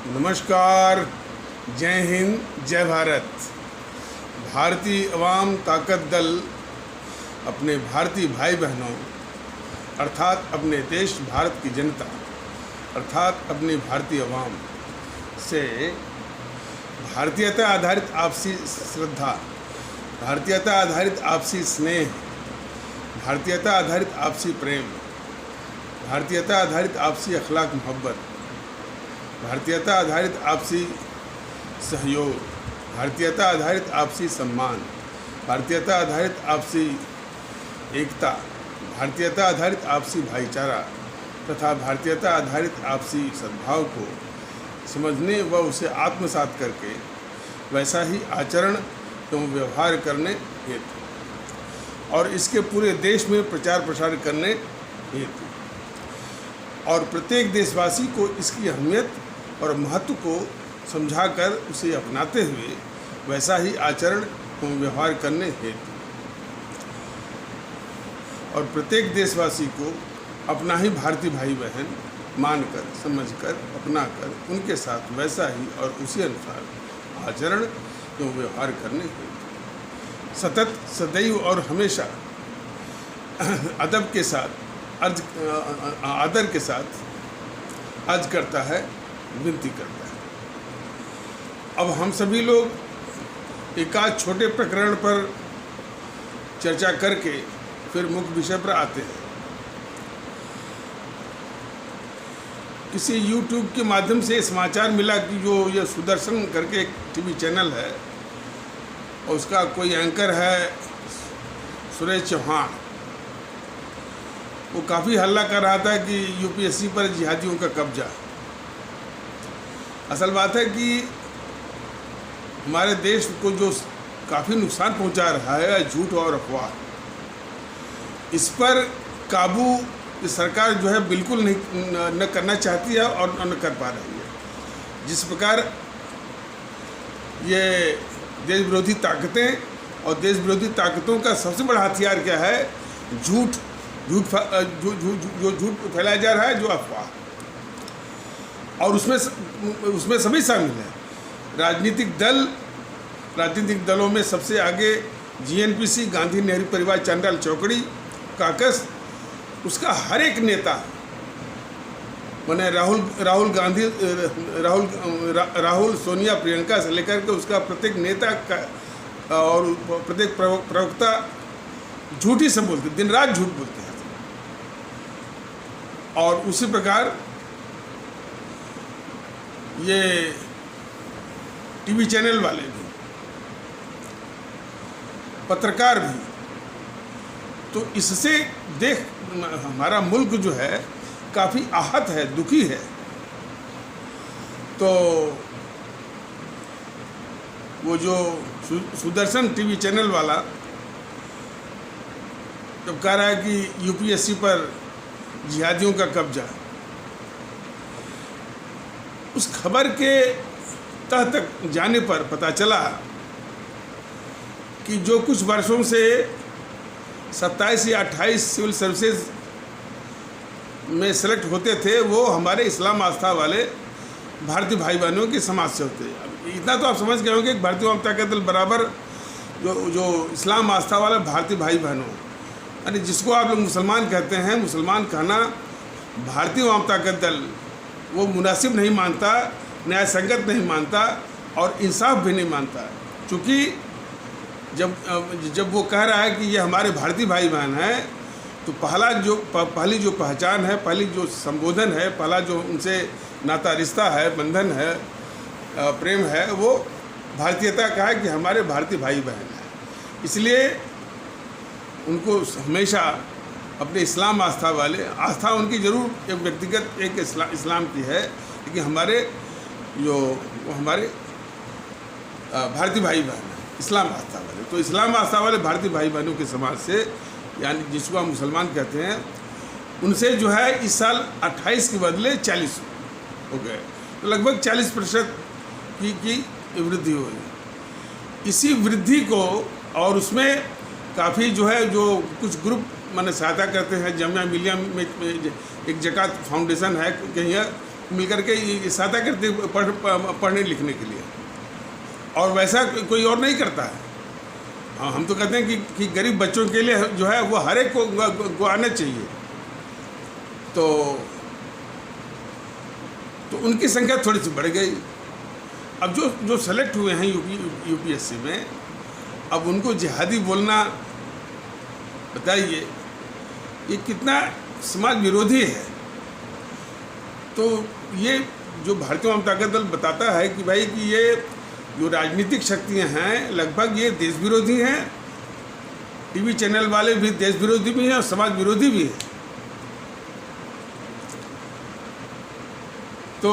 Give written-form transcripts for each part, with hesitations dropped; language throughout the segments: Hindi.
नमस्कार, जय हिंद, जय भारत। भारतीय अवाम ताकत दल अपने भारतीय भाई बहनों अर्थात अपने देश भारत की जनता अर्थात अपनी भारतीय अवाम से भारतीयता आधारित आपसी श्रद्धा, भारतीयता आधारित आपसी स्नेह, भारतीयता आधारित आपसी प्रेम, भारतीयता आधारित आपसी अखलाक मोहब्बत, भारतीयता आधारित आपसी सहयोग, भारतीयता आधारित आपसी सम्मान, भारतीयता आधारित आपसी एकता, भारतीयता आधारित आपसी भाईचारा तथा भारतीयता आधारित आपसी सद्भाव को समझने व उसे आत्मसात करके वैसा ही आचरण एवं व्यवहार करने हेतु और इसके पूरे देश में प्रचार प्रसार करने हेतु और प्रत्येक देशवासी को इसकी अहमियत और महत्व को समझाकर उसे अपनाते हुए वैसा ही आचरण एवं व्यवहार करने हेतु और प्रत्येक देशवासी को अपना ही भारतीय भाई बहन मानकर, समझकर, अपनाकर उनके साथ वैसा ही और उसी अनुसार आचरण एवं व्यवहार करने हेतु सतत, सदैव और हमेशा अदब के साथ, आदर के साथ अर्ज करता है, विनती करता है। अब हम सभी लोग एकाध छोटे प्रकरण पर चर्चा करके फिर मुख्य विषय पर आते हैं। किसी YouTube के माध्यम से समाचार मिला कि जो ये सुदर्शन करके एक टीवी चैनल है और उसका कोई एंकर है सुरेश चौहान, वो काफ़ी हल्ला कर रहा था कि यूपीएससी पर जिहादियों का कब्जा। असल बात है कि हमारे देश को जो काफ़ी नुकसान पहुंचा रहा है झूठ और अफवाह, इस पर काबू सरकार जो है बिल्कुल न करना चाहती है और न कर पा रही है। जिस प्रकार ये देश विरोधी ताकतें और देश विरोधी ताकतों का सबसे बड़ा हथियार क्या है? झूठ फैलाया जा रहा है, जो अफवाह, और उसमें सभी शामिल हैं। राजनीतिक दलों में सबसे आगे जीएनपीसी, गांधी नेहरू परिवार, चांडाल चौकड़ी, काकस, उसका हर एक नेता माने राहुल गांधी, राहुल सोनिया, प्रियंका से लेकर के उसका प्रत्येक नेता का और प्रत्येक प्रवक्ता झूठ ही सब बोलते, दिन रात झूठ बोलते हैं। और उसी प्रकार ये टीवी चैनल वाले भी, पत्रकार भी, तो इससे देख हमारा मुल्क जो है काफ़ी आहत है, दुखी है। तो वो जो सुदर्शन टीवी चैनल वाला जब कह रहा है कि यूपीएससी पर जिहादियों का कब्जा, उस खबर के तह तक जाने पर पता चला कि जो कुछ वर्षों से 27 या 28 सिविल सर्विसेज में सेलेक्ट होते थे वो हमारे इस्लाम आस्था वाले भारतीय भाई बहनों के समाज से होते हैं। इतना तो आप समझ गए होंगे कि भारतीय अवाम ताकत दल बराबर जो इस्लाम आस्था वाले भारतीय भाई बहनों, यानी जिसको आप लोग मुसलमान कहते हैं, मुसलमान कहना भारतीय अवाम ताकत दल वो मुनासिब नहीं मानता, न्याय संगत नहीं मानता और इंसाफ भी नहीं मानता। चूँकि जब वो कह रहा है कि ये हमारे भारतीय भाई बहन हैं, तो पहली जो पहचान है, पहली जो संबोधन है, पहला जो उनसे नाता रिश्ता है, बंधन है, प्रेम है, वो भारतीयता का है कि हमारे भारतीय भाई बहन हैं। इसलिए उनको हमेशा अपने इस्लाम आस्था वाले, आस्था उनकी ज़रूर एक व्यक्तिगत एक इस्लाम की है, लेकिन हमारे भारतीय भाई बहन हैं, इस्लाम आस्था वाले। तो इस्लाम आस्था वाले भारतीय भाई बहनों के समाज से, यानी जिसको हम मुसलमान कहते हैं, उनसे जो है इस साल 28 के बदले 40 हो गए, तो लगभग 40% की वृद्धि हुई। इसी वृद्धि को और उसमें काफ़ी जो है जो कुछ ग्रुप माने सहायता करते हैं। जामिया मिलिया में एक ज़कात फाउंडेशन है, कहीं मिलकर के ये सहायता करते पढ़ने लिखने के लिए, और वैसा कोई और नहीं करता है। हम तो कहते हैं कि गरीब बच्चों के लिए जो है वो हर एक को आना चाहिए। तो उनकी संख्या थोड़ी सी बढ़ गई। अब जो सेलेक्ट हुए हैं यूपीएससी में, अब उनको जिहादी बोलना, बताइए ये कितना समाज विरोधी है। तो ये जो भारतीय जनता दल बताता है कि भाई कि ये जो राजनीतिक शक्तियां हैं लगभग ये देश विरोधी हैं, टीवी चैनल वाले भी देश विरोधी भी हैं और समाज विरोधी भी हैं। तो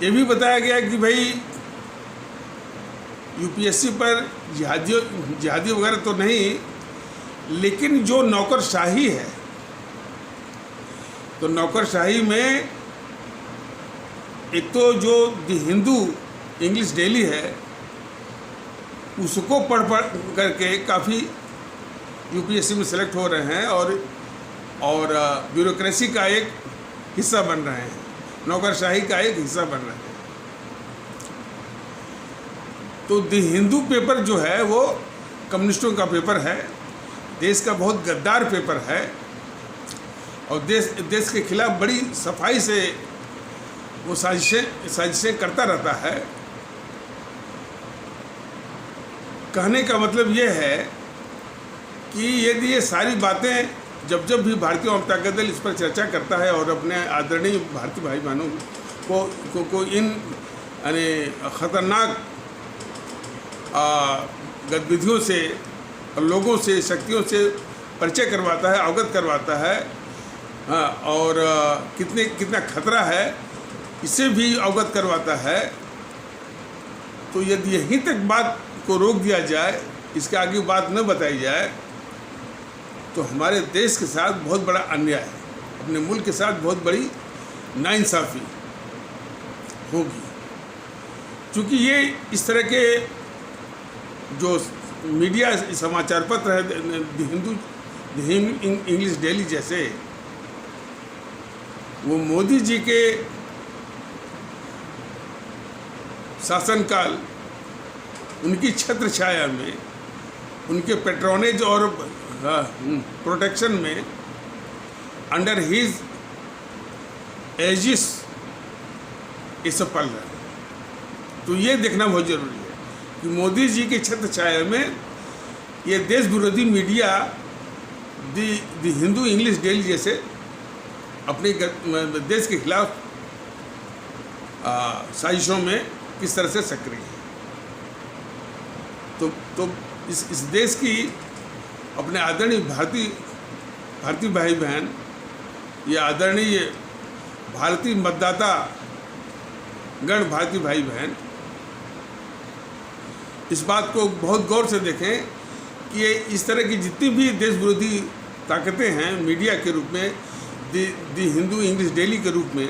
ये भी बताया गया कि भाई यूपीएससी पर जिहादी वगैरह तो नहीं, लेकिन जो नौकरशाही है, तो नौकरशाही में एक तो जो द हिंदू इंग्लिश डेली है उसको पढ़ करके काफ़ी यूपीएससी में सेलेक्ट हो रहे हैं और ब्यूरोक्रेसी का एक हिस्सा बन रहे हैं, नौकरशाही का एक हिस्सा बन रहे हैं। तो द हिंदू पेपर जो है वो कम्युनिस्टों का पेपर है, देश का बहुत गद्दार पेपर है और देश के खिलाफ बड़ी सफाई से वो साजिशें करता रहता है। कहने का मतलब ये है कि यदि ये सारी बातें जब भी भारतीय जनता दल इस पर चर्चा करता है और अपने आदरणीय भारतीय भाई बहनों को इन यानी ख़तरनाक गतिविधियों से और लोगों से, शक्तियों से परिचय करवाता है, अवगत करवाता है, और कितना खतरा है इसे भी अवगत करवाता है, तो यदि यहीं तक बात को रोक दिया जाए, इसके आगे बात न बताई जाए, तो हमारे देश के साथ बहुत बड़ा अन्याय है, अपने मुल्क के साथ बहुत बड़ी नाइंसाफ़ी होगी। क्योंकि ये इस तरह के जो मीडिया समाचार पत्र है, द हिंदू इंग्लिश डेली जैसे, वो मोदी जी के शासनकाल, उनकी छत्र छाया में, उनके पेट्रोनेज और प्रोटेक्शन में, अंडर हिज एजिस ये सब पल रहा है। तो ये देखना बहुत ज़रूरी है कि मोदी जी के छत्र छाया में ये देश विरोधी media the Hindu English daily जैसे अपने देश के खिलाफ साजिशों में किस तरह से सक्रिय है। तो इस देश की अपने आदरणीय भारतीय भाई बहन या आदरणीय भारतीय मतदाता गण, भारतीय भाई बहन, इस बात को बहुत गौर से देखें कि ये इस तरह की जितनी भी देश विरोधी ताकतें हैं मीडिया के रूप में, द हिंदू इंग्लिश डेली के रूप में,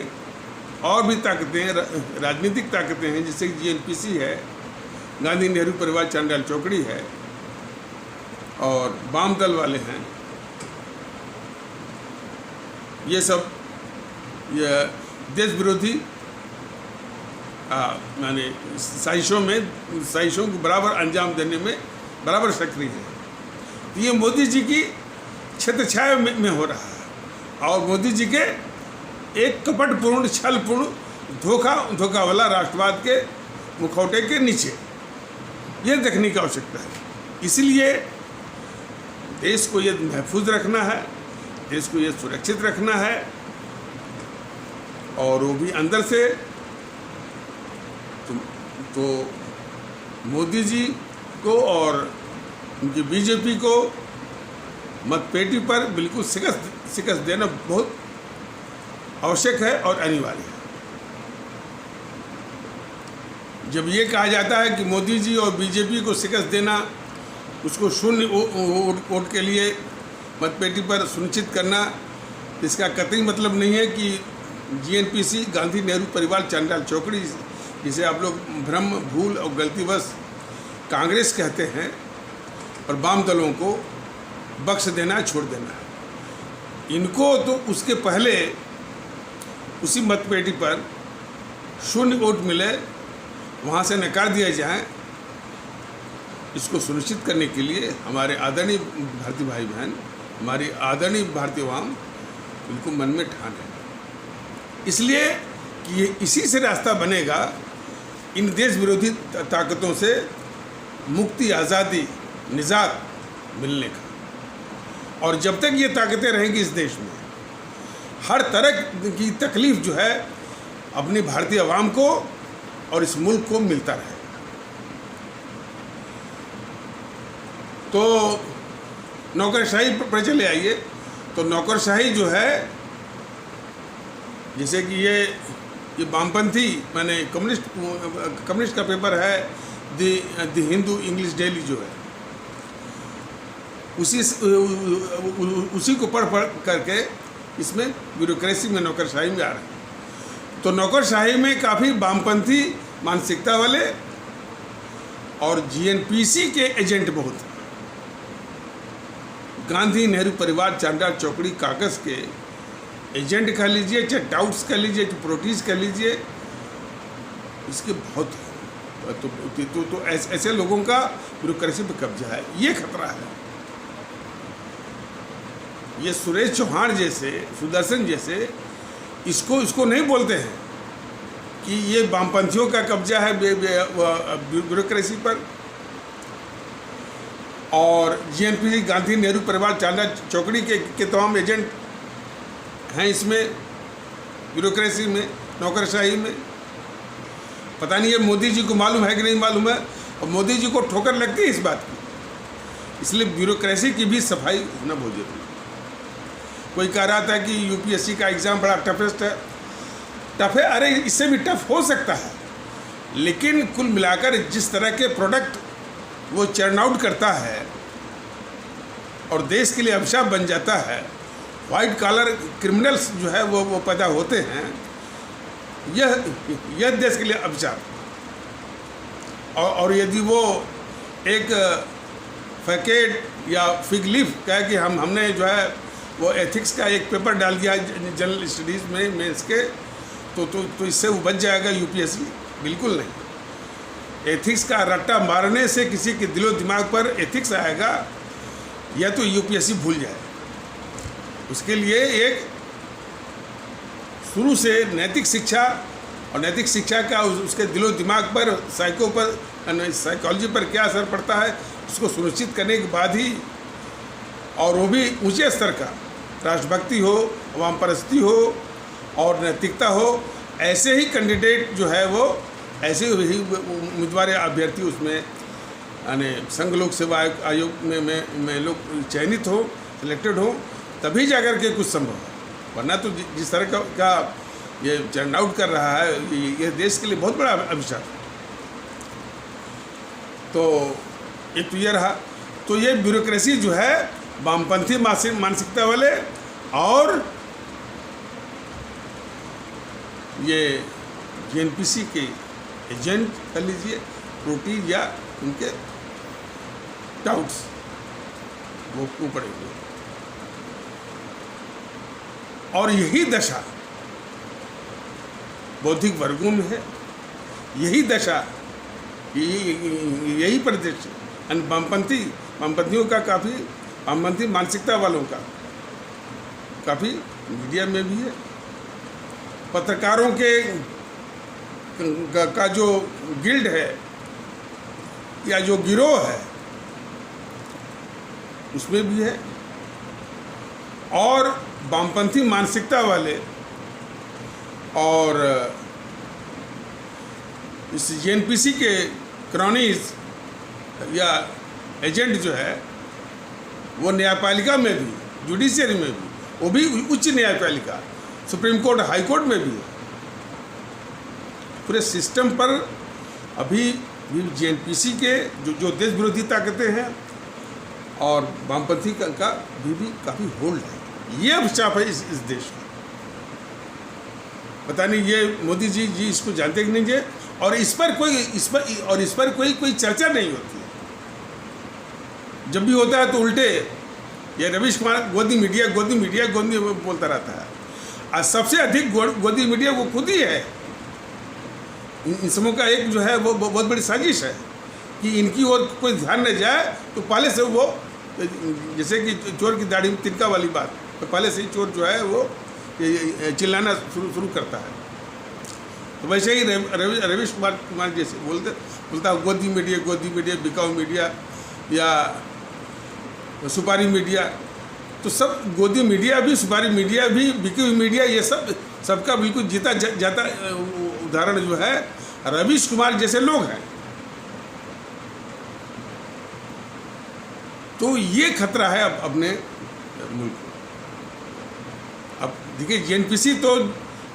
और भी ताकतें, राजनीतिक ताकतें हैं, जैसे जीएनपीसी है, गांधी नेहरू परिवार चांडाल चौकड़ी है, और वाम दल वाले हैं, ये सब ये देश विरोधी माने साजिशों को बराबर अंजाम देने में बराबर सक्रिय है। तो ये मोदी जी की छत्रछाया में हो रहा है, और मोदी जी के एक कपटपूर्ण, छलपूर्ण, धोखा वाला राष्ट्रवाद के मुखौटे के नीचे ये देखने की आवश्यकता है। इसलिए देश को ये महफूज रखना है, देश को ये सुरक्षित रखना है, और वो भी अंदर से। तो मोदी जी को और उनकी बीजेपी को मतपेटी पर बिल्कुल शिकस्त देना बहुत आवश्यक है और अनिवार्य है। जब ये कहा जाता है कि मोदी जी और बीजेपी को शिकस्त देना, उसको शून्य वोट के लिए मतपेटी पर सुनिश्चित करना, इसका कतई मतलब नहीं है कि जीएनपीसी, गांधी नेहरू परिवार चांडाल चौकड़ी, जिसे आप लोग भ्रम, भूल और गलतीवश कांग्रेस कहते हैं, और वाम दलों को बख्श देना, छोड़ देना। इनको तो उसके पहले उसी मतपेटी पर शून्य वोट मिले, वहाँ से नकार दिया जाए, इसको सुनिश्चित करने के लिए हमारे आदरणीय भारतीय भाई बहन, हमारी आदरणीय भारतीय आवाम बिल्कुल मन में ठान है। इसलिए कि ये इसी से रास्ता बनेगा इन देश विरोधी ताकतों से मुक्ति, आज़ादी, निजात मिलने का। और जब तक ये ताकतें रहेंगी इस देश में, हर तरह की तकलीफ जो है अपनी भारतीय आवाम को और इस मुल्क को मिलता रहे। तो नौकरशाही पर चले आइए। तो नौकरशाही जो है, जैसे कि ये वामपंथी, मैंने कम्युनिस्ट का पेपर है द हिंदू इंग्लिश डेली जो है, उसी को पढ़ करके इसमें ब्यूरोक्रेसी में नौकरशाही में आ रहे हैं। तो नौकरशाही में काफ़ी वामपंथी मानसिकता वाले और जीएनपीसी के एजेंट बहुत हैं। गांधी नेहरू परिवार चांडाल चौकड़ी कागज के एजेंट कह लीजिए, चाहे टाउट्स कह लीजिए, चाहे प्रोटीज कह लीजिए, इसके बहुत है। तो ऐसे लोगों का ब्यूरोक्रेसी पे कब्जा है, ये खतरा है। ये सुरेश चौहान जैसे, सुदर्शन जैसे इसको नहीं बोलते हैं कि ये वामपंथियों का कब्जा है ब्यूरोक्रेसी पर। और जीएनपीसी, गांधी नेहरू परिवार चांडाल चौकड़ी के तमाम एजेंट हैं इसमें, ब्यूरोक्रेसी में, नौकरशाही में। पता नहीं ये मोदी जी को मालूम है कि नहीं मालूम है, और मोदी जी को ठोकर लगती है इस बात की। इसलिए ब्यूरोक्रेसी की भी सफाई होना बहुत जरूरी है। कोई कह रहा था कि यूपीएससी का एग्ज़ाम बड़ा टफेस्ट है। टफ है, अरे इससे भी टफ हो सकता है, लेकिन कुल मिलाकर जिस तरह के प्रोडक्ट वो चर्न आउट करता है और देश के लिए अभिशाप बन जाता है, वाइट कॉलर क्रिमिनल्स जो है वो पैदा होते हैं, यह देश के लिए अभिशाप। और यदि वो एक फैकेट या फिग लीफ कहे कि हमने जो है वो एथिक्स का एक पेपर डाल दिया जनरल स्टडीज़ में मेंस के, तो इससे वो बच जाएगा यूपीएससी? बिल्कुल नहीं। एथिक्स का रट्टा मारने से किसी के दिलो दिमाग पर एथिक्स आएगा, या तो यूपीएससी भूल जाए। उसके लिए एक शुरू से नैतिक शिक्षा, और नैतिक शिक्षा का उसके दिलो दिमाग पर, साइकोलॉजी पर क्या असर पड़ता है, उसको सुनिश्चित करने के बाद ही, और वो भी ऊंचे स्तर का, राष्ट्रभक्ति हो, अवाम परस्ती हो और नैतिकता हो, ऐसे ही कैंडिडेट जो है वो, ऐसे ही उम्मीदवार अभ्यर्थी उसमें यानी संघ लोक सेवा आयोग में लोग चयनित हो, सिलेक्टेड हो, तभी जाकर के कुछ संभव है। वरना तो जिस तरह का ये चर्न आउट कर रहा है, ये देश के लिए बहुत बड़ा अभिशाप। तो ये रहा। तो ये ब्यूरोक्रेसी जो है वामपंथी मानसिकता वाले और ये जीएनपीसी के एजेंट कर लीजिए, प्रोटीज या उनके टाउट्स, वो पड़े हुए। और यही दशा बौद्धिक वर्गों में है, यही दशा, यही परिदृश्य वामपंथियों का, काफ़ी वामपंथी मानसिकता वालों का काफ़ी मीडिया में भी है। पत्रकारों का जो गिल्ड है या जो गिरोह है, उसमें भी है। और वामपंथी मानसिकता वाले और इस जीएनपीसी के क्रॉनीज या एजेंट जो है, वो न्यायपालिका में भी, जुडिशियरी में भी, वो भी उच्च न्यायपालिका, सुप्रीम कोर्ट, हाई कोर्ट में भी है। पूरे सिस्टम पर अभी भी जीएनपीसी के जो देश विरोधी ताकतें हैं और वामपंथी का भी काफ़ी होल्ड है। ये अभिशाप है इस देश का। पता नहीं ये मोदी जी इसको जानते कि नहीं जी, और इस पर कोई चर्चा नहीं होती है। जब भी होता है तो उल्टे ये रवीश कुमार गोदी मीडिया बोलता रहता है। आज सबसे अधिक गोदी मीडिया वो खुद ही है। इन समूह का एक जो है वो बहुत बड़ी साजिश है कि इनकी ओर कोई ध्यान न जाए, तो पहले से वो, जैसे कि चोर की दाढ़ी में तिनका वाली बात, तो पहले से ही चोर जो है वो चिल्लाना शुरू करता है। तो वैसे ही रवीश कुमार जैसे बोलता गोदी मीडिया, बिकाऊ मीडिया या सुपारी मीडिया, तो सब गोदी मीडिया भी, सुपारी मीडिया भी, बिकी हुई मीडिया, ये सबका बिल्कुल जीता जाता उदाहरण जो है रवीश कुमार जैसे लोग हैं। तो ये खतरा है अब अपने मुल्क को। अब देखिए जेएनपीसी तो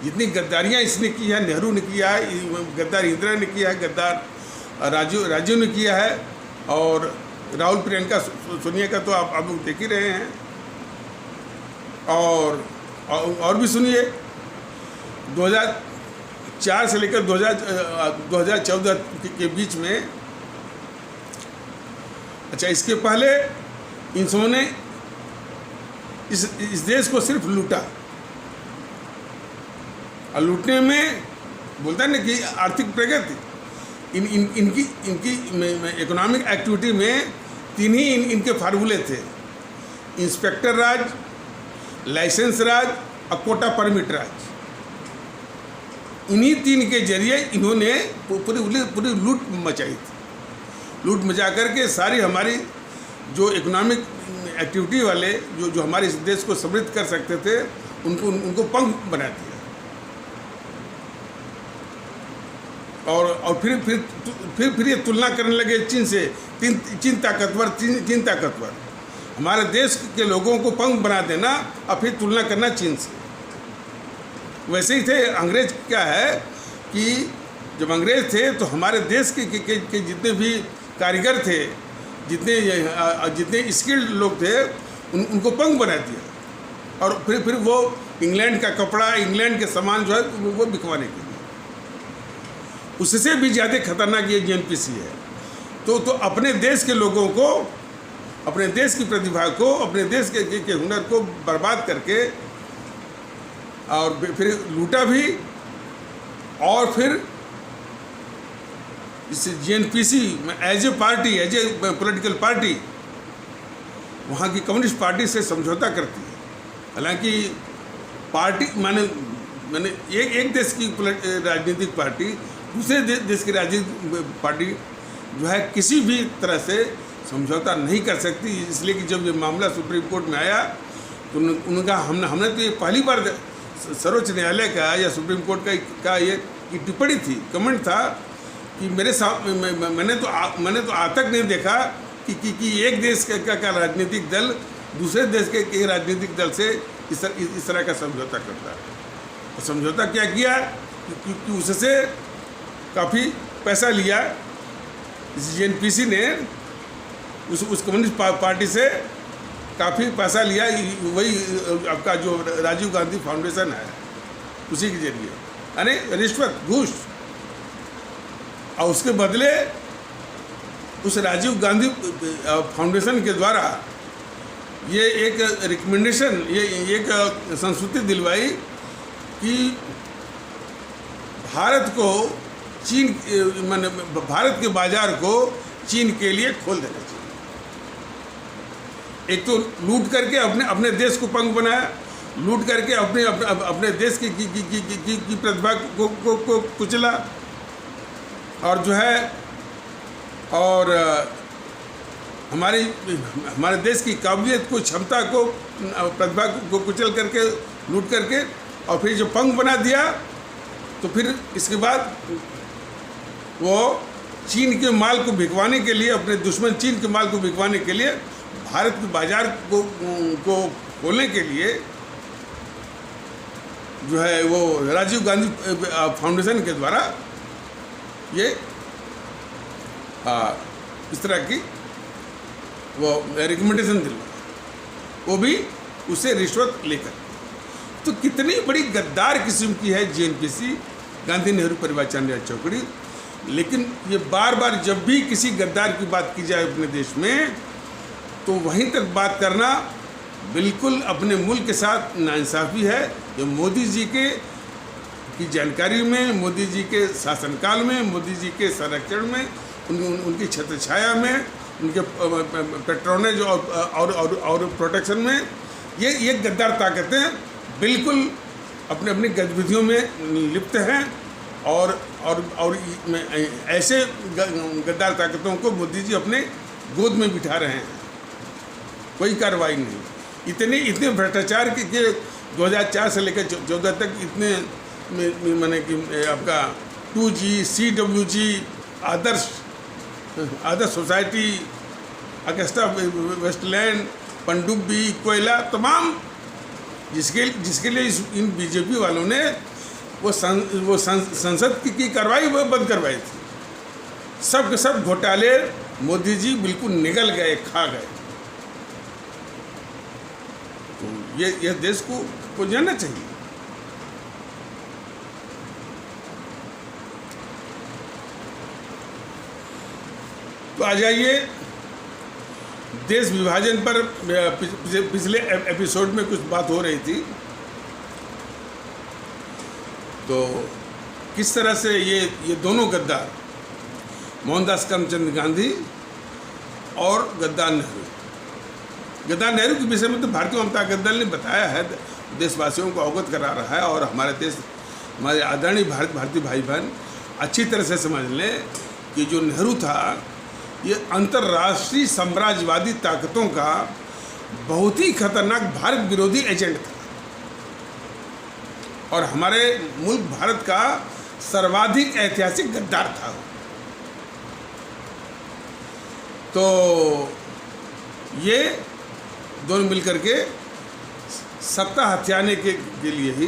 जितनी गद्दारियाँ इसने की है, नेहरू ने किया है, गद्दार इंदिरा ने किया है, गद्दार राजीव ने किया है, और राहुल प्रियंका सोनिया का तो आप लोग देख ही रहे हैं। और भी सुनिए, 2004 से लेकर 2014 के बीच में, अच्छा इसके पहले इन सबों ने इस देश को सिर्फ लूटा, और लूटने में बोलता है ना कि आर्थिक प्रगति, इनकी इकोनॉमिक एक्टिविटी में तीन ही इनके फार्मूले थे: इंस्पेक्टर राज, लाइसेंस राज और कोटा परमिट राज। इन्हीं तीन के जरिए इन्होंने पूरी लूट मचाई थी। लूट मचा करके सारी हमारी जो इकोनॉमिक एक्टिविटी वाले जो हमारे इस देश को समृद्ध कर सकते थे, उनको पंख बना दिया। और फिर ये तुलना करने लगे चीन से, चीन ताकतवर। हमारे देश के लोगों को पंख बना देना और फिर तुलना करना चीन से। वैसे ही थे अंग्रेज। क्या है कि जब अंग्रेज थे तो हमारे देश के जितने भी कारीगर थे, जितने स्किल्ड लोग थे, उनको पंख बना दिया, और फिर वो इंग्लैंड का कपड़ा, इंग्लैंड के सामान जो है वो बिकवाने के लिए। उससे भी ज़्यादा खतरनाक ये जेएनपीसी है। तो अपने देश के लोगों को, अपने देश की प्रतिभा को, अपने देश के हुनर को बर्बाद करके, और फिर लूटा भी, और फिर इस जेएनपीसी में as a party, as a political party वहाँ की कम्युनिस्ट पार्टी से समझौता करती है। हालांकि पार्टी माने एक देश की राजनीतिक पार्टी दूसरे देश की राजनीतिक पार्टी जो है किसी भी तरह से समझौता नहीं कर सकती। इसलिए कि जब ये मामला सुप्रीम कोर्ट में आया तो उनका हमने तो ये पहली बार सर्वोच्च न्यायालय का या सुप्रीम कोर्ट का ये टिप्पणी थी, कमेंट था कि मैंने तो आज तक नहीं देखा कि एक देश का राजनीतिक दल दूसरे देश के राजनीतिक दल से इस तरह का समझौता करता है। तो समझौता क्या किया कि उससे काफ़ी पैसा लिया जेएनपीसी ने, उस कम्युनिस्ट पार्टी से काफ़ी पैसा लिया। वही आपका जो राजीव गांधी फाउंडेशन है उसी के जरिए, यानी रिश्वत, घूस। और उसके बदले उस राजीव गांधी फाउंडेशन के द्वारा ये एक रिकमेंडेशन, ये एक संस्कृति दिलवाई कि भारत को चीन, माने भारत के बाजार को चीन के लिए खोल देना चाहिए। एक तो लूट करके अपने देश को पंख बनाया, लूट करके अपने देश की प्रतिभा को कुचला, और जो है और हमारे देश की काबिलियत को, क्षमता को, प्रतिभा को कुचल करके, लूट करके, और फिर जो पंख बना दिया तो फिर इसके बाद वो चीन के माल को बिकवाने के लिए, अपने दुश्मन चीन के माल को बिकवाने के लिए, भारत के बाजार को खोलने के लिए जो है वो राजीव गांधी फाउंडेशन के द्वारा ये इस तरह की वो रिकमेंडेशन दिलवा, वो भी उसे रिश्वत लेकर। तो कितनी बड़ी गद्दार किस्म की है जेएनपीसी, गांधी नेहरू परिवार चांडिया चौकड़ी। लेकिन ये बार बार जब भी किसी गद्दार की बात की जाए अपने देश में, तो वहीं तक बात करना बिल्कुल अपने मुल्क के साथ नाइंसाफ़ी है। जो मोदी जी के की जानकारी में, मोदी जी के शासनकाल में, मोदी जी के संरक्षण में, उनकी छत्र छाया में, उनके पेट्रोनेज और प्रोटेक्शन में ये गद्दार ताकतें बिल्कुल अपने अपनी गतिविधियों में लिप्त हैं और ऐसे गद्दार ताकतों को मोदी जी अपने गोद में बिठा रहे हैं। कोई कार्रवाई नहीं। इतने भ्रष्टाचार के 2004 से लेकर 14 तक इतने माने कि आपका 2G, CWG, आदर्श सोसाइटी, अगस्ता वेस्टलैंड, पनडुब्बी, कोयला, तमाम जिसके लिए इन बीजेपी वालों ने वो संसद की कार्रवाई बंद करवाई थी। सब के सब घोटाले मोदी जी बिल्कुल निगल गए, खा गए। तो ये देश को जानना चाहिए। तो आ जाइए, देश विभाजन पर पिछले एपिसोड में कुछ बात हो रही थी। तो किस तरह से ये दोनों गद्दार, मोहनदास करमचंद गांधी और गद्दार नेहरू के विषय में तो भारतीय जनता दल ने बताया है, देशवासियों को अवगत करा रहा है। और हमारे आदरणीय भारतीय भाई बहन अच्छी तरह से समझ लें कि जो नेहरू था, ये अंतर्राष्ट्रीय साम्राज्यवादी ताकतों का बहुत ही खतरनाक भारत विरोधी एजेंट था और हमारे मुल्क भारत का सर्वाधिक ऐतिहासिक गद्दार था। तो ये दोनों मिलकर के सत्ता हथियाने के लिए ही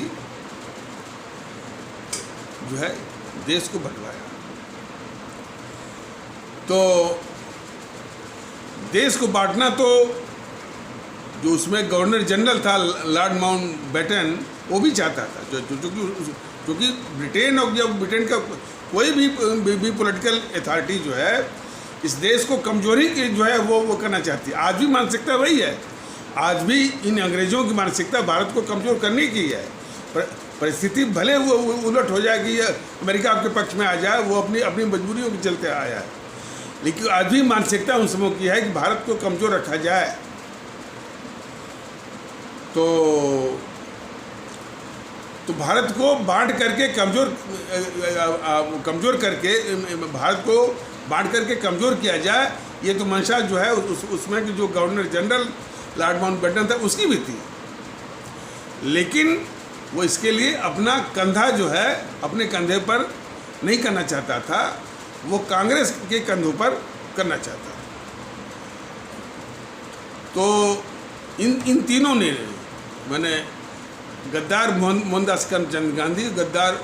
जो है देश को बंटवाया। तो देश को बांटना, तो जो उसमें गवर्नर जनरल था लॉर्ड माउंटबेटन, वो भी चाहता था, क्योंकि ब्रिटेन और जब ब्रिटेन का कोई भी पॉलिटिकल अथॉरिटी जो है इस देश को कमजोरी की जो है वो करना चाहती है। आज भी मानसिकता वही है। आज भी इन अंग्रेज़ों की मानसिकता भारत को कमज़ोर करने की है। परिस्थिति भले वो उलट हो जाए कि अमेरिका आपके पक्ष में आ जाए, वो अपनी मजबूरियों के चलते आया है, लेकिन आज भी मानसिकता उन समूह की है कि भारत को कमज़ोर रखा जाए। तो भारत को बांट करके कमज़ोर करके भारत को बांट करके कमज़ोर किया जाए, ये तो मंशा जो है उसमें कि जो गवर्नर जनरल लॉर्ड माउंटबेटन था उसकी भी थी। लेकिन वो इसके लिए अपना कंधा जो है अपने कंधे पर नहीं करना चाहता था, वो कांग्रेस के कंधों पर करना चाहता था। तो इन तीनों ने, मैंने गद्दार मोहनदास करमचंद गांधी, गद्दार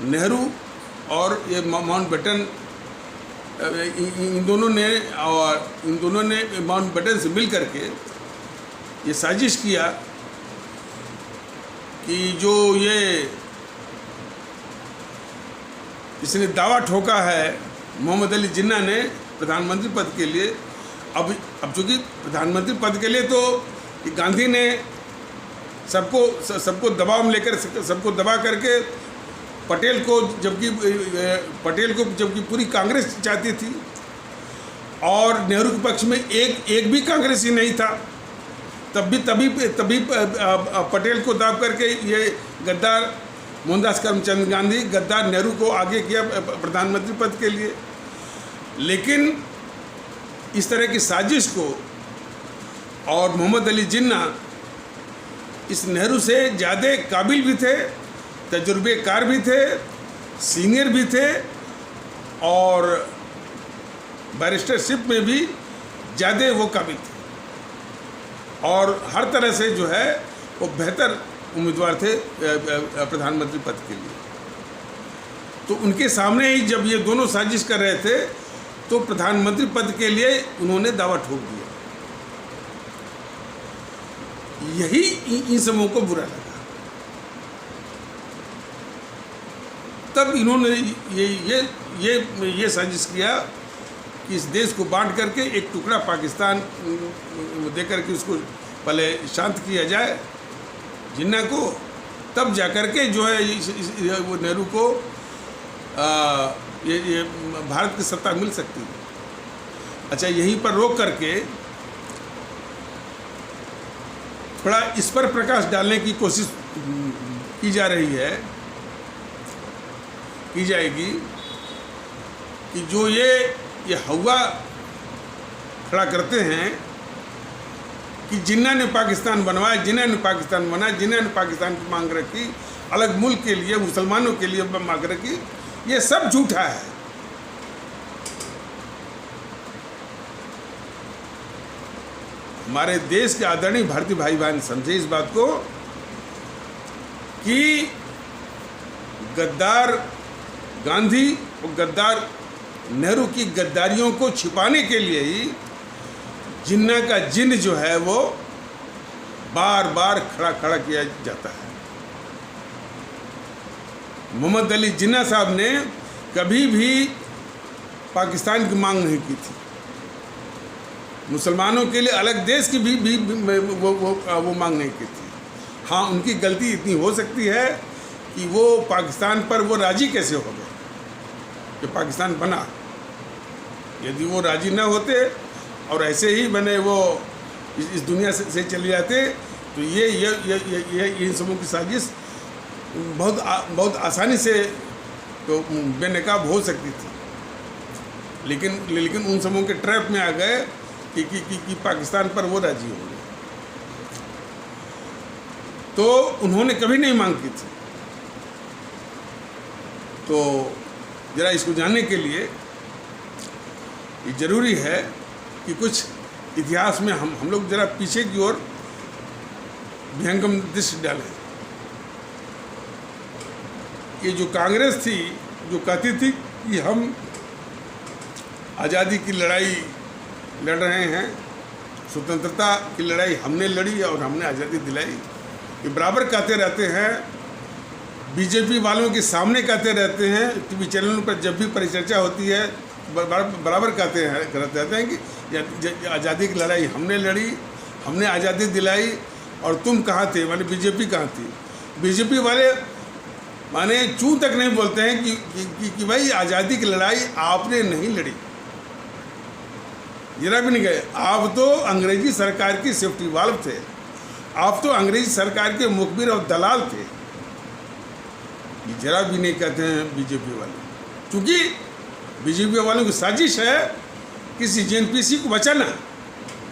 नेहरू और ये माउंटबेटन, इन दोनों ने माउंटबेटन से मिल करके ये साजिश किया कि जो इसने दावा ठोका है मोहम्मद अली जिन्ना ने प्रधानमंत्री पद के लिए, अब चूँकि प्रधानमंत्री पद के लिए तो गांधी ने सबको दबाव में लेकर, सबको दबा करके पटेल को जबकि पूरी कांग्रेस चाहती थी और नेहरू के पक्ष में एक भी कांग्रेसी नहीं था, तभी पटेल को दाब करके ये गद्दार मोहनदास करमचंद गांधी, गद्दार नेहरू को आगे किया प्रधानमंत्री पद के लिए। लेकिन इस तरह की साजिश को, और मोहम्मद अली जिन्ना इस नेहरू से ज़्यादा काबिल भी थे, तजुर्बेकार भी थे, सीनियर भी थे और बैरिस्टरशिप में भी ज़्यादा वो काबिल थे और हर तरह से जो है वो बेहतर उम्मीदवार थे प्रधानमंत्री पद के लिए। तो उनके सामने ही जब ये दोनों साजिश कर रहे थे तो प्रधानमंत्री पद के लिए उन्होंने दावा ठोक दिया। यही इन समूह को बुरा लगा। तब इन्होंने ये साजिश किया कि इस देश को बांट करके एक टुकड़ा पाकिस्तान दे करके उसको पहले शांत किया जाए जिन्ना को, तब जाकर के जो है वो नेहरू को ये भारत की सत्ता मिल सकती है। अच्छा, यहीं पर रोक करके थोड़ा इस पर प्रकाश डालने की कोशिश की जा रही है, की जाएगी कि जो ये हवा खड़ा करते हैं कि जिन्ना ने पाकिस्तान बनवाया, जिन्ना ने पाकिस्तान बनाया, जिन्ना ने पाकिस्तान की मांग रखी, अलग मुल्क के लिए, मुसलमानों के लिए मांग रखी, ये सब झूठा है। हमारे देश के आदरणीय भारतीय भाई बहन समझे इस बात को कि गद्दार गांधी और गद्दार नेहरू की गद्दारियों को छिपाने के लिए ही जिन्ना का जिन्न जो है वो बार बार खड़ा किया जाता है। मोहम्मद अली जिन्ना साहब ने कभी भी पाकिस्तान की मांग नहीं की थी। मुसलमानों के लिए अलग देश की भी वो मांग नहीं की थी। हाँ, उनकी गलती इतनी हो सकती है कि वो पाकिस्तान पर वो राजी कैसे हो गए कि पाकिस्तान बना। यदि वो राजी न होते और ऐसे ही बने वो इस दुनिया से चले जाते तो ये इन सबों की साजिश बहुत आसानी से तो बेनकाब हो सकती थी। लेकिन उन सबों के ट्रैप में आ गए कि पाकिस्तान पर वो राजी हो गए। तो उन्होंने कभी नहीं मांग की थी। तो ज़रा इसको जानने के लिए ये ज़रूरी है कि कुछ इतिहास में हम लोग ज़रा पीछे की ओर विहंगम दृष्टि डालें। ये जो कांग्रेस थी, जो कहती थी कि हम आज़ादी की लड़ाई लड़ रहे हैं, स्वतंत्रता की लड़ाई हमने लड़ी और हमने आज़ादी दिलाई, ये बराबर कहते रहते हैं। बीजेपी वालों के सामने कहते रहते हैं, टीवी चैनलों पर जब भी परिचर्चा होती है बराबर कहते हैं कि आज़ादी की लड़ाई हमने लड़ी, हमने आज़ादी दिलाई और तुम कहाँ थे, माने बीजेपी कहाँ थी। बीजेपी वाले माने चूं तक नहीं बोलते हैं कि भाई आज़ादी की लड़ाई आपने नहीं लड़ी, जरा भी नहीं गए। आप तो अंग्रेजी सरकार की सेफ्टी वाल्व थे, आप तो अंग्रेजी सरकार के मुखबिर और दलाल थे। जरा भी नहीं कहते हैं बीजेपी वाले, क्योंकि बीजेपी वालों की साजिश है किसी जेएनपीसी को बचाना,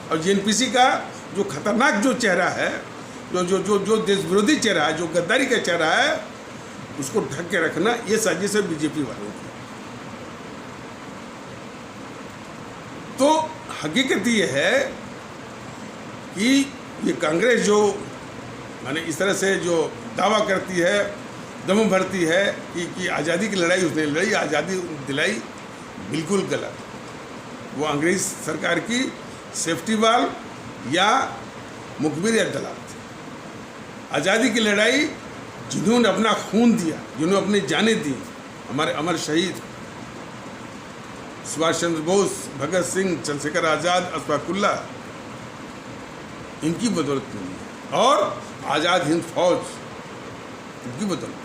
और जेएनपीसी का जो खतरनाक जो चेहरा है, जो देश विरोधी चेहरा है, जो गद्दारी का चेहरा है, उसको ढक के रखना, ये साजिश है बीजेपी वालों की। तो हकीकत ये है कि ये कांग्रेस जो माने इस तरह से जो दावा करती है, दम भरती है कि आज़ादी की लड़ाई उसने लड़ी, आज़ादी दिलाई, बिल्कुल गलत। वो अंग्रेज सरकार की सेफ्टी वाल्व या मुखबिर या दलाल थे। आज़ादी की लड़ाई जिन्होंने अपना खून दिया, जिन्होंने अपनी जानें दी, हमारे अमर शहीद सुभाष चंद्र बोस, भगत सिंह, चंद्रशेखर आज़ाद, अशफाकुल्ला, इनकी बदौलत नहीं है, और आज़ाद हिंद फौज, इनकी बदौलत।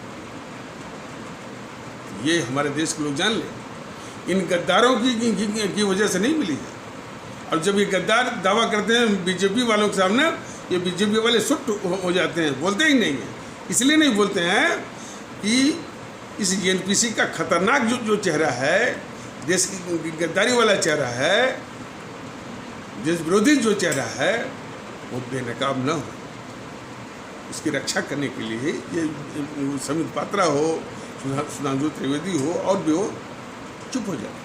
ये हमारे देश के लोग जान लें, इन गद्दारों की वजह से नहीं मिली है। और जब ये गद्दार दावा करते हैं बीजेपी वालों के सामने, ये बीजेपी वाले सुट हो जाते हैं, बोलते ही नहीं हैं। इसलिए नहीं बोलते हैं कि इस जेएनपीसी का खतरनाक जो चेहरा है, देश की गद्दारी वाला चेहरा है, देश विरोधी जो चेहरा है, वो बेनकाब न हो। इसकी रक्षा करने के लिए ये समित पात्रा हो, सुधांशु त्रिवेदी हो, और भी हो, चुप हो जाए।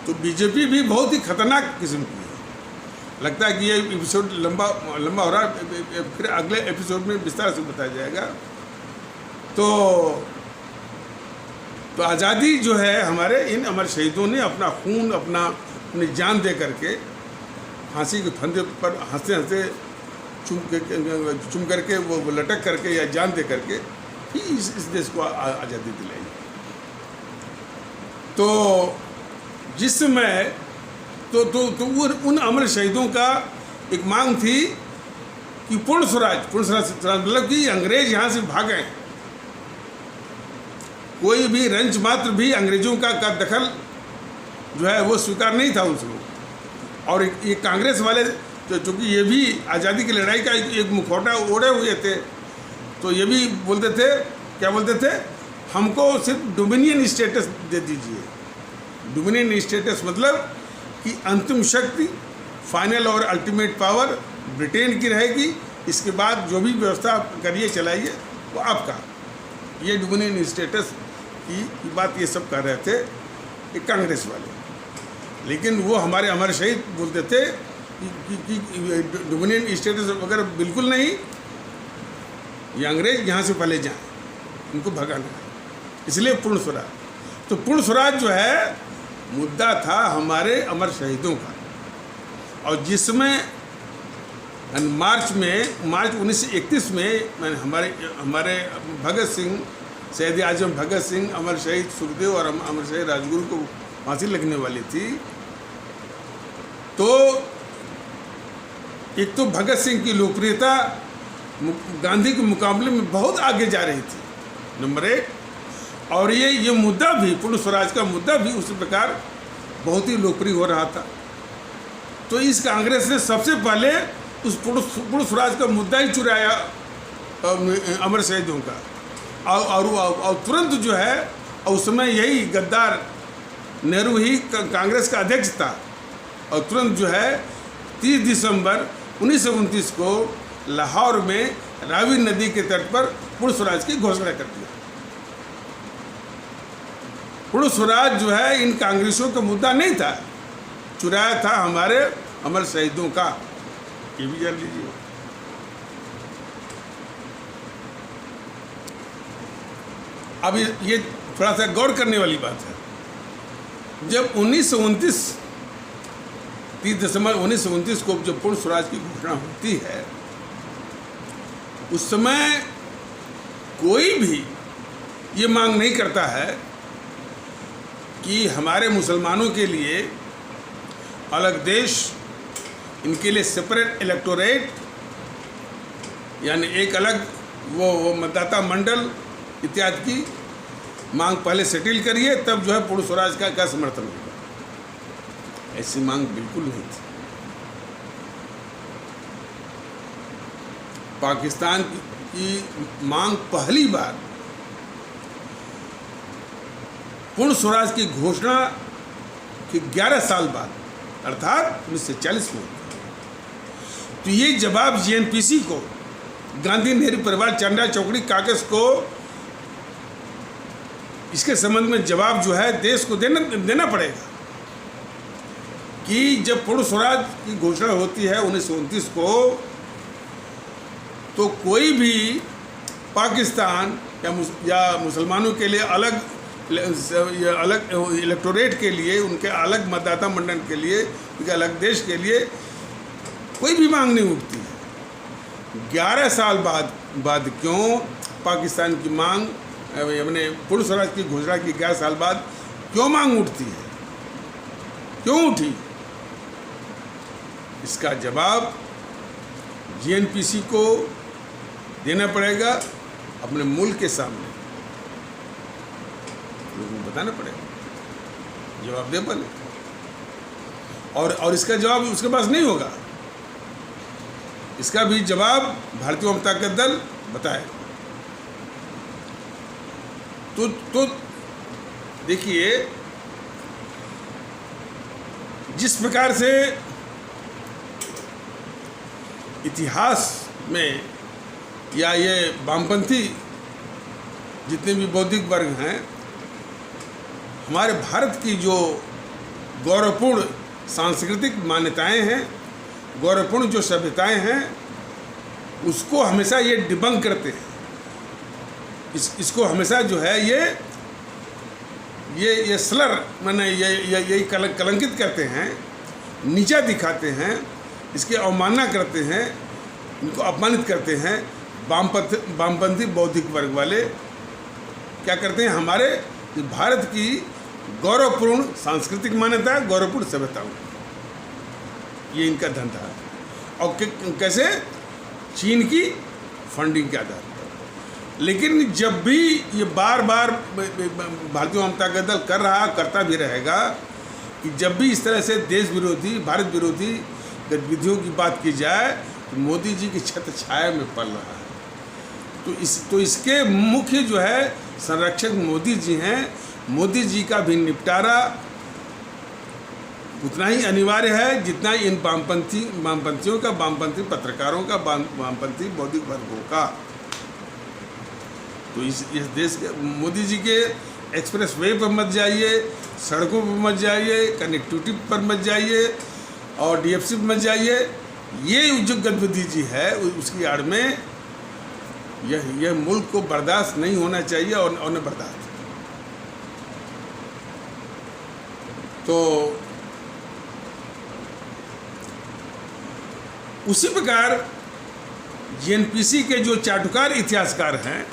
तो बीजेपी भी बहुत ही खतरनाक किस्म की है। लगता है कि ये एपिसोड लंबा हो रहा है, फिर अगले एपिसोड में विस्तार से बताया जाएगा। तो आज़ादी जो है, हमारे इन अमर शहीदों ने अपना खून, अपनी जान दे करके, फांसी के फंदे पर हंसते हंसते चुम करके, वो लटक करके या जान दे करके ही इस देश को आज़ादी दिलाई। तो जिस समय तो उन अमर शहीदों का एक मांग थी कि पूर्ण स्वराज मतलब कि अंग्रेज यहाँ से भाग गए, कोई भी रंच मात्र भी अंग्रेजों का दखल जो है वो स्वीकार नहीं था उन लोगों। और ये कांग्रेस वाले चूँकि ये भी आज़ादी की लड़ाई का एक मुखौटा ओढ़े हुए थे, तो ये भी बोलते थे, क्या बोलते थे, हमको सिर्फ डोमिनियन स्टेटस दे दीजिए। डोमिनियन स्टेटस मतलब कि अंतिम शक्ति, फाइनल और अल्टीमेट पावर ब्रिटेन की रहेगी, इसके बाद जो भी व्यवस्था करिए चलाइए वो आपका। ये डोमिनियन स्टेटस की बात ये सब कर रहे थे ये कांग्रेस वाले। लेकिन वो हमारे अमर शहीद बोलते थे कि डोमिनियन स्टेटस वगैरह बिल्कुल नहीं, ये अंग्रेज यहाँ से पहले जाएं, उनको भगाना है, इसलिए पूर्ण स्वराज। तो पूर्ण स्वराज जो है मुद्दा था हमारे अमर शहीदों का, और जिसमें मार्च 1931 में मैंने हमारे भगत सिंह, शहीद आजम भगत सिंह, अमर शहीद सुखदेव और अमर शहीद राजगुरु को फांसी लगने वाली थी। तो एक तो भगत सिंह की लोकप्रियता गांधी के मुकाबले में बहुत आगे जा रही थी, नंबर एक, और ये मुद्दा भी, पूर्ण स्वराज का मुद्दा भी उसी प्रकार बहुत ही लोकप्रिय हो रहा था। तो इस कांग्रेस ने सबसे पहले उस पूर्ण स्वराज का मुद्दा ही चुराया अमर शहीदों का, और तुरंत जो है, उस समय यही गद्दार नेहरू ही कांग्रेस का अध्यक्ष था, और तुरंत जो है 30 दिसंबर 1929 को लाहौर में रावी नदी के तट पर पूर्ण स्वराज की घोषणा कर दी। पूर्ण स्वराज जो है इन कांग्रेसियों का मुद्दा नहीं था, चुराया था हमारे अमर शहीदों का, ये भी जान लीजिए। अब ये थोड़ा सा गौर करने वाली बात है। जब 1929 30 दिसंबर 1929 को जब पूर्ण स्वराज की घोषणा होती है, उस समय कोई भी ये मांग नहीं करता है कि हमारे मुसलमानों के लिए अलग देश, इनके लिए सेपरेट इलेक्टोरेट, यानी एक अलग वो मतदाता मंडल इत्यादि की मांग पहले सेटिल करिए, तब जो है पूर्ण स्वराज का समर्थन होगा। ऐसी मांग बिल्कुल नहीं थी। पाकिस्तान की मांग पहली बार पूर्ण स्वराज की घोषणा के 11 साल बाद, अर्थात 1940 में। तो ये जवाब जीएनपीसी को, गांधी नेहरू परिवार चंदा चौकड़ी कागज को, इसके संबंध में जवाब जो है देश को देना पड़ेगा कि जब पूर्ण स्वराज की घोषणा होती है 1929 को, तो कोई भी पाकिस्तान या मुसलमानों के लिए अलग इलेक्टोरेट के लिए, उनके अलग मतदाता मंडल के लिए, उनके अलग देश के लिए कोई भी मांग नहीं उठती है। 11 साल बाद क्यों पाकिस्तान की मांग, अपने पूर्ण स्वराज की घोषणा की 11 साल बाद क्यों मांग उठती है, क्यों उठी? इसका जवाब जीएनपीसी को देना पड़ेगा, अपने मुल्क के सामने लोगों को बताना पड़ेगा, जवाब दे पहले। और इसका जवाब उसके पास नहीं होगा, इसका भी जवाब भारतीय जनता का दल बताएगा। तो देखिए, जिस प्रकार से इतिहास में या ये वामपंथी जितने भी बौद्धिक वर्ग हैं, हमारे भारत की जो गौरवपूर्ण सांस्कृतिक मान्यताएं हैं, गौरवपूर्ण जो सभ्यताएं हैं, उसको हमेशा ये डिबंक करते हैं। इसको हमेशा जो है ये स्लर माने ये कलंकित करते हैं, नीचा दिखाते हैं, इसकी अवमानना करते हैं, इनको अपमानित करते हैं। वामपंथी बौद्धिक वर्ग वाले क्या करते हैं, हमारे भारत की गौरवपूर्ण सांस्कृतिक मान्यता, गौरवपूर्ण सभ्यताओं, ये इनका धंधा है। और कैसे चीन की फंडिंग के आधार पर। लेकिन जब भी ये बार बार भारतीय जनता दल कर रहा, करता भी रहेगा कि जब भी इस तरह से देश विरोधी, भारत विरोधी गतिविधियों की बात की जाए तो मोदी जी की छत्र छाया में पल रहा है। तो इसके मुख्य जो है संरक्षक मोदी जी हैं। मोदी जी का भी निपटारा उतना ही अनिवार्य है जितना इन वामपंथियों का, वामपंथी पत्रकारों का, वामपंथी बौद्धिक वर्गों का। तो इस देश के मोदी जी के एक्सप्रेस वे पर मत जाइए, सड़कों पर मत जाइए, कनेक्टिविटी पर मत जाइए और DFC पर मत जाइए। ये जो गतिविधि जी है उसकी आड़ में यह मुल्क को बर्दाश्त नहीं होना चाहिए और न बर्दाश्त। तो उसी प्रकार JNPC के जो चाटुकार इतिहासकार हैं,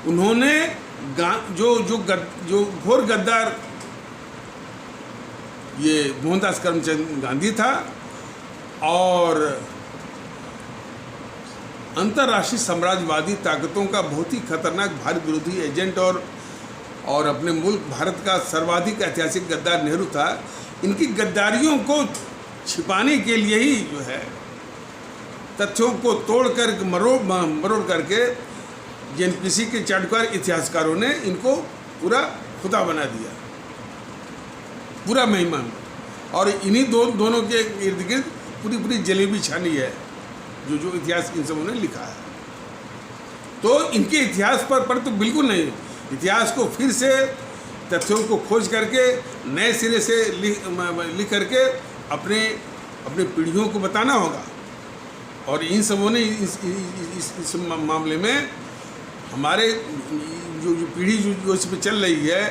उन्होंने जो घोर गद्दार ये मोहनदास करमचंद गांधी था और अंतर्राष्ट्रीय साम्राज्यवादी ताकतों का बहुत ही खतरनाक भारत विरोधी एजेंट और अपने मुल्क भारत का सर्वाधिक ऐतिहासिक गद्दार नेहरू था। इनकी गद्दारियों को छिपाने के लिए ही जो है तथ्यों को तोड़कर मरोड़ करके JNPC के चाटुकार इतिहासकारों ने इनको पूरा खुदा बना दिया, पूरा मेहमान। और इन्हीं दोनों के इर्द गिर्द पूरी जलेबी छानी है जो इतिहास इन सबों ने लिखा है। तो इनके इतिहास पर तो बिल्कुल नहीं, इतिहास को फिर से तथ्यों को खोज करके नए सिरे से लिख करके अपने पीढ़ियों को बताना होगा। और इन सबों ने इस मामले में हमारे जो पीढ़ी जो इस पर चल रही है,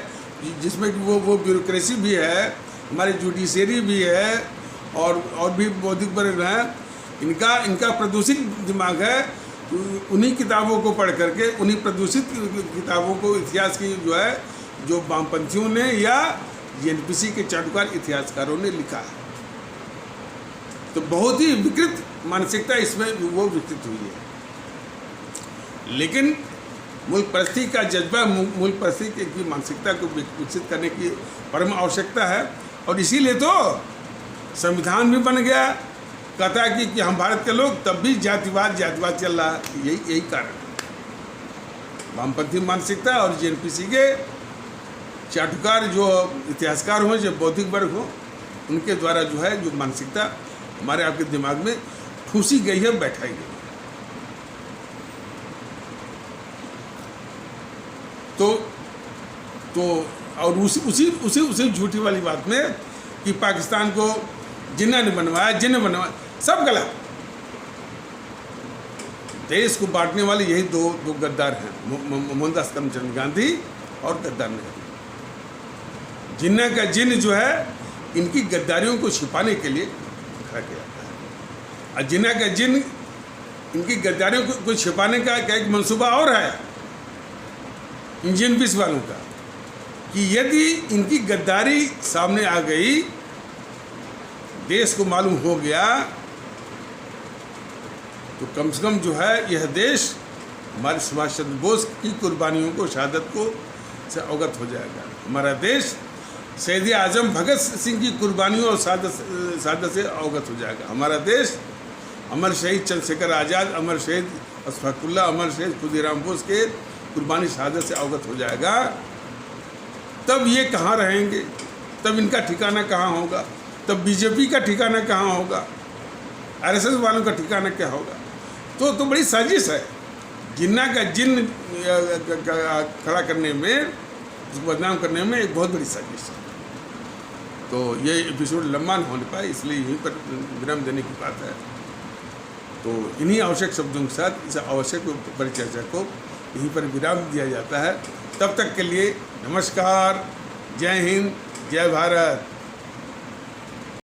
जिसमें वो ब्यूरोक्रेसी भी है, हमारे जुडिशरी भी है और भी बौद्धिक वर्ग हैं, इनका प्रदूषित दिमाग है। उन्हीं किताबों को पढ़ करके, उन्हीं प्रदूषित किताबों को इतिहास की जो है जो वामपंथियों ने या JNPC के चाटुकार इतिहासकारों ने लिखा है। तो बहुत ही विकृत मानसिकता इसमें वो विकसित हुई है। लेकिन मुल्क परस्ती का जज्बा, मुल्क परस्ती की मानसिकता को विकसित करने की परम आवश्यकता है। और इसीलिए तो संविधान भी बन गया, कहता है कि हम भारत के लोग, तब भी जातिवाद चल रहा है। यही कारण वामपंथी मानसिकता और JNPC के चाटुकार जो इतिहासकार हों, जो बौद्धिक वर्ग हों, उनके द्वारा जो है जो मानसिकता हमारे आपके दिमाग में ठूसी गई है, बैठाई गई। तो और उसी झूठी वाली बात में कि पाकिस्तान को जिन्ना ने बनवाया, सब गलत। देश को बांटने वाले यही दो गद्दार हैं, मोहनदास करमचंद गांधी और गद्दार नेहरू। जिन्ना का जिन्न जो है इनकी गद्दारियों को छिपाने के लिए खड़ा किया जाता है। और जिन्ना का जिन्न इनकी गद्दारियों को छिपाने का एक मंसूबा और है JNPC वालों का, कि यदि इनकी गद्दारी सामने आ गई, देश को मालूम हो गया, तो कम से कम जो है यह देश हमारे सुभाष चंद्र बोस की कुर्बानियों को, शहादत को से अवगत हो जाएगा। हमारा देश शहीद आजम भगत सिंह की कुर्बानियों और शहादत से अवगत हो जाएगा। हमारा देश अमर शहीद चंद्रशेखर आज़ाद, अमर शहीद अशफाकुल्लाह, अमर शहीद खुदीराम बोस के कुर्बानी शहादत से अवगत हो जाएगा। तब ये कहाँ रहेंगे, तब इनका ठिकाना कहाँ होगा, तब BJP का ठिकाना कहाँ होगा, RSS वालों का ठिकाना क्या होगा। तो बड़ी साजिश है, जिन्ना का जिन्न खड़ा करने में, उसको बदनाम करने में एक बहुत बड़ी साजिश है। तो ये एपिसोड लंबा न होने पाए, इसलिए यहीं पर विराम देने की बात है। तो इन्हीं आवश्यक शब्दों के साथ इस आवश्यक परिचर्चा को यहीं पर विराम दिया जाता है। तब तक के लिए नमस्कार, जय हिंद, जय भारत।